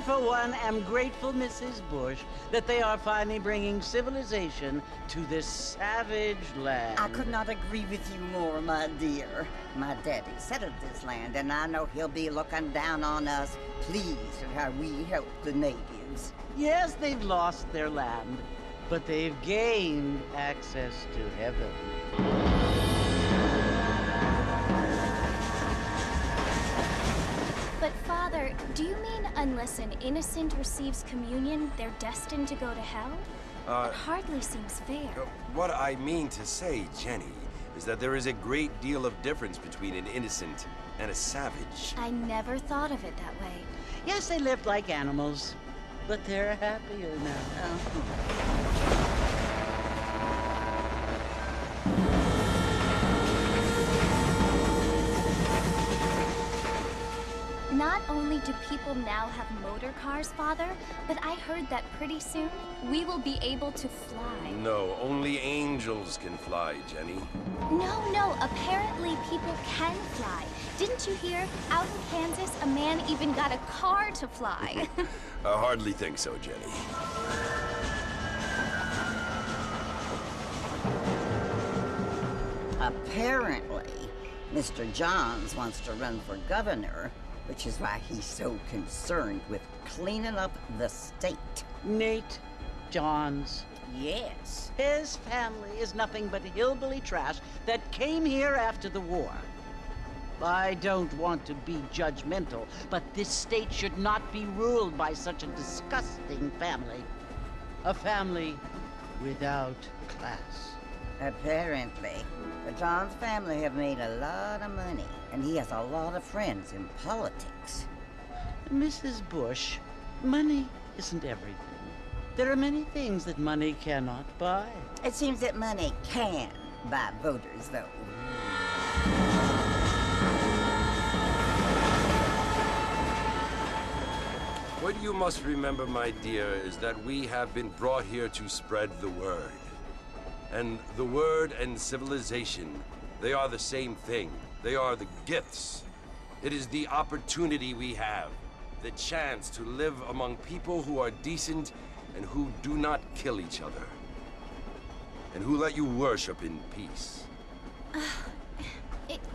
for one, am grateful, Mrs. Bush, that they are finally bringing civilization to this savage land. I could not agree with you more, my dear. My daddy settled this land, and I know he'll be looking down on us, pleased at how we help the natives. Yes, they've lost their land, but they've gained access to heaven. But Father, do you mean unless an innocent receives communion, they're destined to go to hell? That hardly seems fair. What I mean to say, Jenny, is that there is a great deal of difference between an innocent and a savage. I never thought of it that way. Yes, they lived like animals, but they're happier now. Not only do people now have motor cars, Father, but I heard that pretty soon we will be able to fly. No, only angels can fly, Jenny. No, apparently people can fly. Didn't you hear? Out in Kansas, a man even got a car to fly. I hardly think so, Jenny. Apparently, Mr. Johns wants to run for governor, which is why he's so concerned with cleaning up the state. Nate Johns. Yes. His family is nothing but hillbilly trash that came here after the war. I don't want to be judgmental, but this state should not be ruled by such a disgusting family. A family without class. Apparently. The Johns family have made a lot of money, and he has a lot of friends in politics. Mrs. Bush, money isn't everything. There are many things that money cannot buy. It seems that money can buy voters, though. What you must remember, my dear, is that we have been brought here to spread the word. And the word and civilization, they are the same thing. They are the gifts. It is the opportunity we have, the chance to live among people who are decent and who do not kill each other, and who let you worship in peace.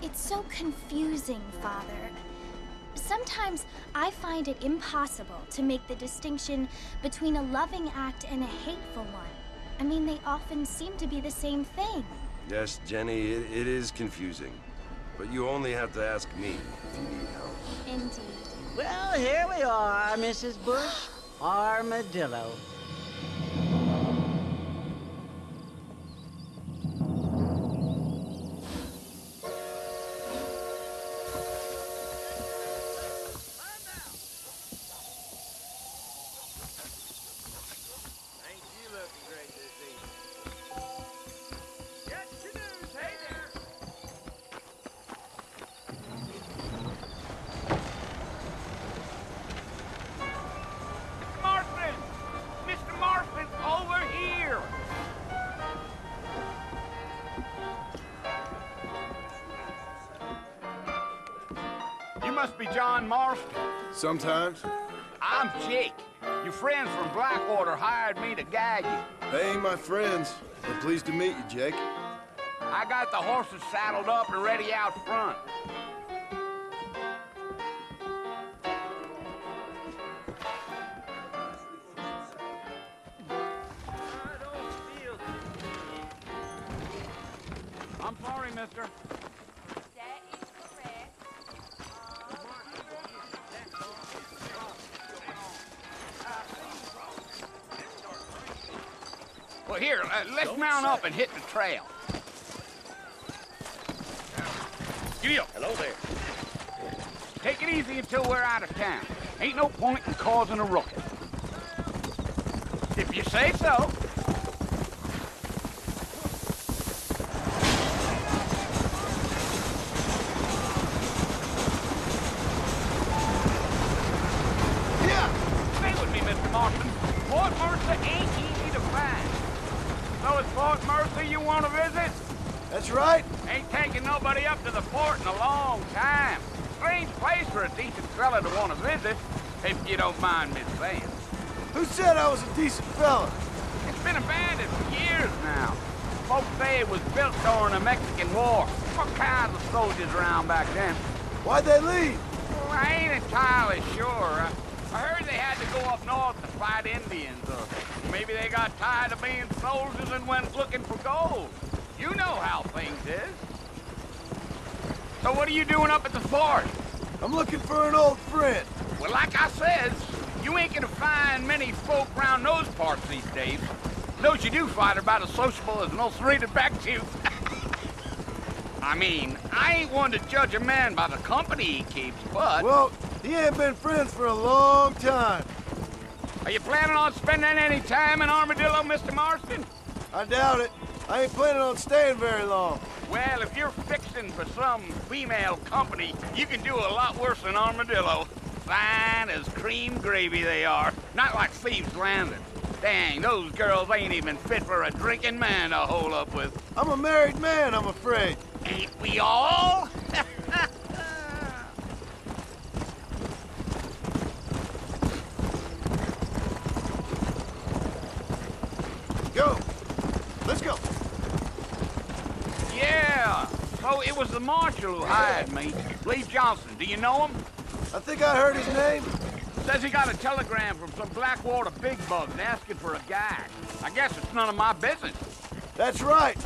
It's so confusing, Father. Sometimes I find it impossible to make the distinction between a loving act and a hateful one. I mean, they often seem to be the same thing. Yes, Jenny, it is confusing. But you only have to ask me if you need help. Indeed. Well, here we are, Mrs. Bush. Armadillo. Must be John Marston. Sometimes. I'm Jake. Your friends from Blackwater hired me to guide you. They ain't my friends. But pleased to meet you, Jake. I got the horses saddled up and ready out front. I'm sorry, mister. Well, here, let's mount up and hit the trail. Giddy up. Hello there. Take it easy until we're out of town. Ain't no point in causing a ruckus. If you say so. Yeah! Stay with me, Mr. Marston. Fort Mercer ain't easy to find. So it's Fort Mercer you want to visit? That's right. Ain't taking nobody up to the fort in a long time. Strange place for a decent fella to want to visit. if you don't mind me saying. Who said I was a decent fella? It's been abandoned for years now. Folks say it was built during the Mexican War. What kind of soldiers around back then? Why'd they leave? Well, I ain't entirely sure. I heard they had to go up north to fight Indians, or maybe they got tired of being soldiers and went looking for gold. You know how things is. So what are you doing up at the fort? I'm looking for an old friend. Well, like I said, you ain't gonna find many folk around those parts these days. Those you do find are about as sociable as an ulcerated back tooth. I mean, I ain't one to judge a man by the company he keeps, but... Well, he ain't been friends for a long time. Are you planning on spending any time in Armadillo, Mr. Marston? I doubt it. I ain't planning on staying very long. Well, if you're fixing for some female company, you can do a lot worse than Armadillo. Fine as cream gravy they are. Not like Thieves' Landing. Dang, those girls ain't even fit for a drinking man to hole up with. I'm a married man, I'm afraid. Ain't we all? Go. Let's go. Yeah. So it was the marshal who hired me. Lee Johnson. Do you know him? I think I heard his name. Says he got a telegram from some Blackwater big bugs asking for a guide. I guess it's none of my business. That's right.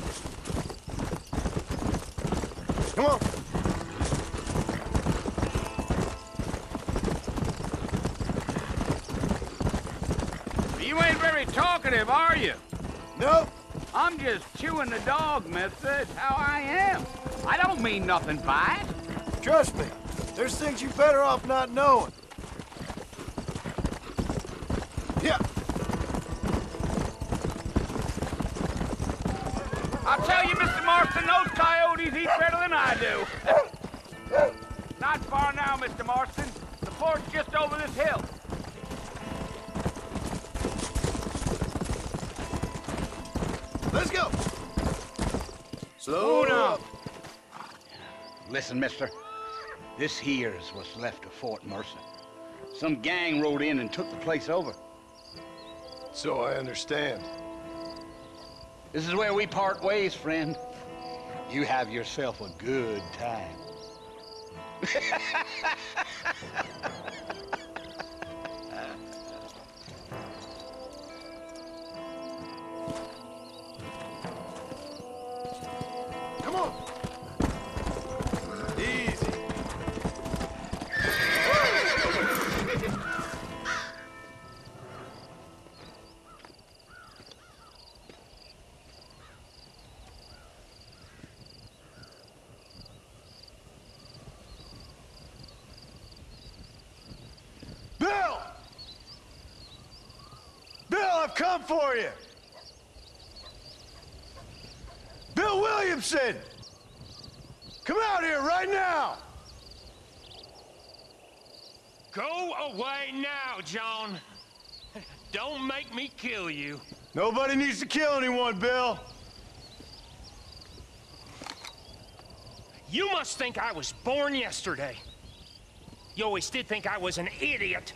Come on. You ain't very talkative, are you? Nope. I'm just chewing the dog, mister. It's how I am. I don't mean nothing by it. Trust me. There's things you're better off not knowing. Yeah. I'll tell you, Mr. Marston, those coyotes eat better than I do. Not far now, Mr. Marston. The fort's just over this hill. Let's go. Slow up. Listen, mister. This here's what's left of Fort Mercer. Some gang rode in and took the place over. So I understand. This is where we part ways, friend. You have yourself a good time. Come on. Easy. Bill! Bill, I've come for you! Bill Williamson! Come out here right now! Go away now, John. Don't make me kill you. Nobody needs to kill anyone, Bill. You must think I was born yesterday. You always did think I was an idiot.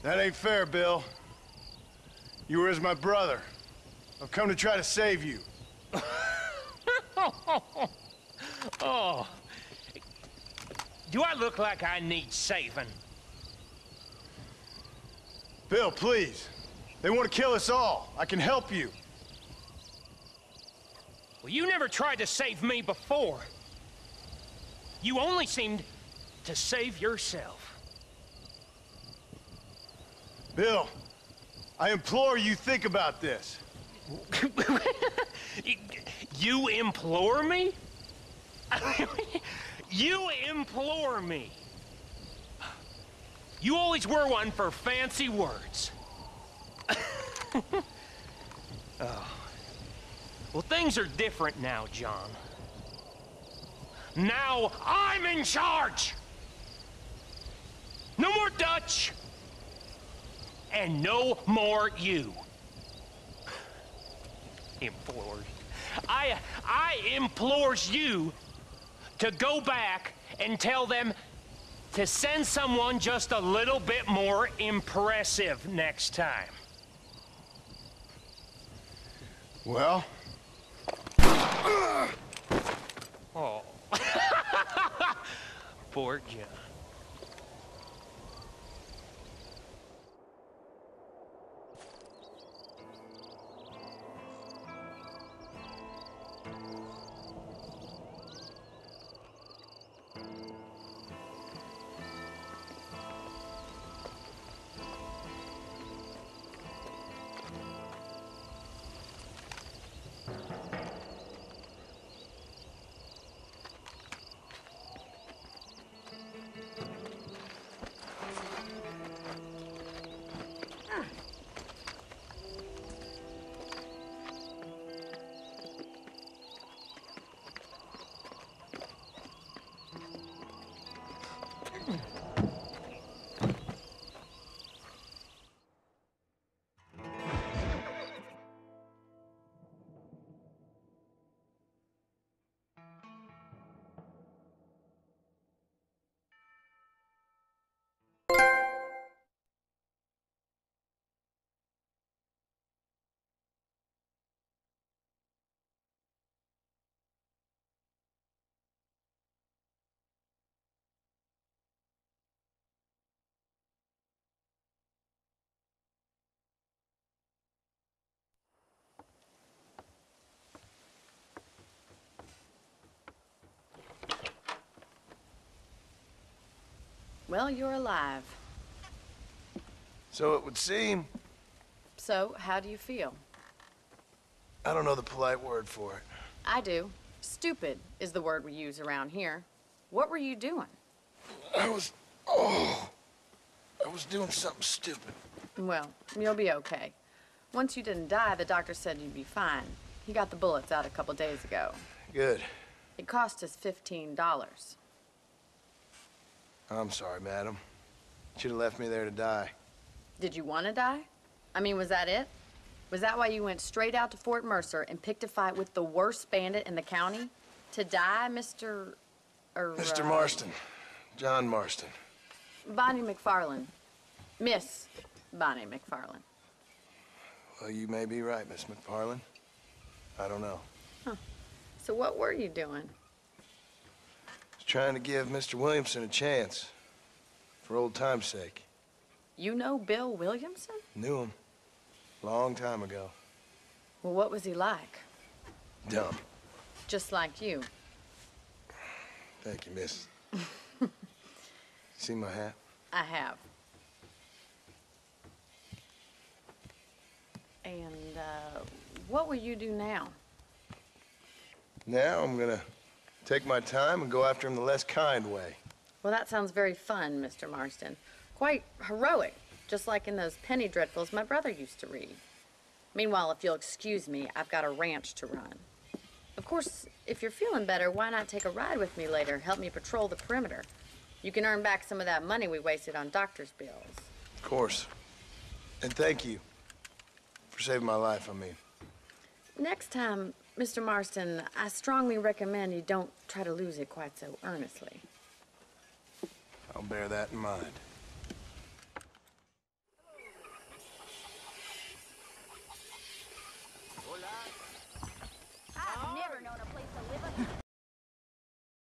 That ain't fair, Bill. You were as my brother. I've come to try to save you. Oh. Do I look like I need saving? Bill, please. They want to kill us all. I can help you. Well, you never tried to save me before. You only seemed to save yourself. Bill, I implore you think about this. You implore me? You implore me. You always were one for fancy words. Oh. Well, things are different now, John. Now I'm in charge! No more Dutch! And no more you. Implores. I implores you to go back and tell them to send someone just a little bit more impressive next time. Well? Oh. Poor John. Well, you're alive. So it would seem. So, how do you feel? I don't know the polite word for it. I do. Stupid is the word we use around here. What were you doing? I was doing something stupid. Well, you'll be okay. Once you didn't die, the doctor said you'd be fine. He got the bullets out a couple days ago. Good. It cost us $15. I'm sorry, madam. Should have left me there to die. Did you want to die? I mean, was that it? Was that why you went straight out to Fort Mercer and picked a fight with the worst bandit in the county? To die, Mr. Mr. Marston. John Marston. Bonnie McFarland. Miss Bonnie McFarland. Well, you may be right, Miss McFarland. I don't know. Huh. So what were you doing? Was trying to give Mr. Williamson a chance. For old time's sake. You know Bill Williamson? Knew him. Long time ago. Well, what was he like? Dumb. Just like you. Thank you, miss. See my hat? I have. And, what will you do now? Now I'm gonna take my time and go after him the less kind way. Well, that sounds very fun, Mr. Marston. Quite heroic, just like in those penny dreadfuls my brother used to read. Meanwhile, if you'll excuse me, I've got a ranch to run. Of course, if you're feeling better, why not take a ride with me later? Help me patrol the perimeter. You can earn back some of that money we wasted on doctor's bills. Of course. And thank you for saving my life, I mean. Next time, Mr. Marston, I strongly recommend you don't try to lose it quite so earnestly. I'll bear that in mind.